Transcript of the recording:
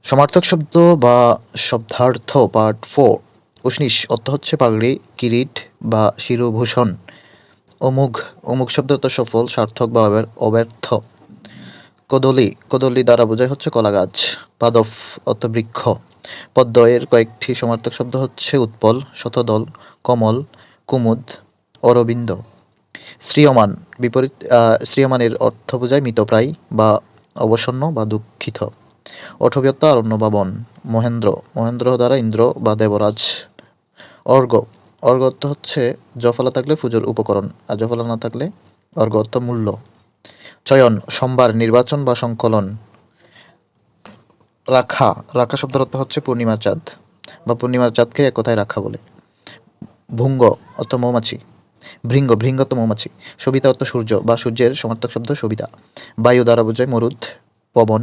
সমার্থক শব্দ বা শব্দার্থ পার্ট 4। উষ্ণিশ অর্থ হচ্ছে পাগড়ি, কিরিট বা শিরোভূষণ। অমুঘ অমুক শব্দ অর্থ সফল, সার্থক বা অব্যর্থ। কদলী কদলী দ্বারা বোঝায় হচ্ছে কলা গাছ। পাদফ অর্থ বৃক্ষ। পদ্ম এর কয়েকটি সমার্থক শব্দ হচ্ছে উৎপল, শতদল, কমল, কুমুদ, অরবিন্দ। শ্রিয়মান বিপরীত শ্রিয়মানের অর্থ বোঝায় মৃতপ্রায় বা অবসন্ন বা দুঃখিত। অঠব্যতা অরণ্য বা বন। মহেন্দ্র মহেন্দ্র দ্বারা ইন্দ্র বা দেবরাজ। অর্ঘ্য অর্ঘ্য অর্থ হচ্ছে জফলা থাকলে পুজোর উপকরণ, আর জফলা না থাকলে অর্ঘ্য অর্থ মূল্য। চয়ন সোমবার, নির্বাচন বা সংকলন। রাখা রাখা শব্দের অর্থ হচ্ছে পূর্ণিমার চাঁদ বা পূর্ণিমার চাঁদকে এক কথায় রাখা বলে। ভুঙ্গ অর্থ মৌমাছি। ভৃঙ্গ ভৃঙ্গ অর্থ মৌমাছি। সবিতা অর্থ সূর্য বা সূর্যের সমার্থক শব্দ সবিতা। বায়ু দ্বারা বোঝায় মরুদ, পবন,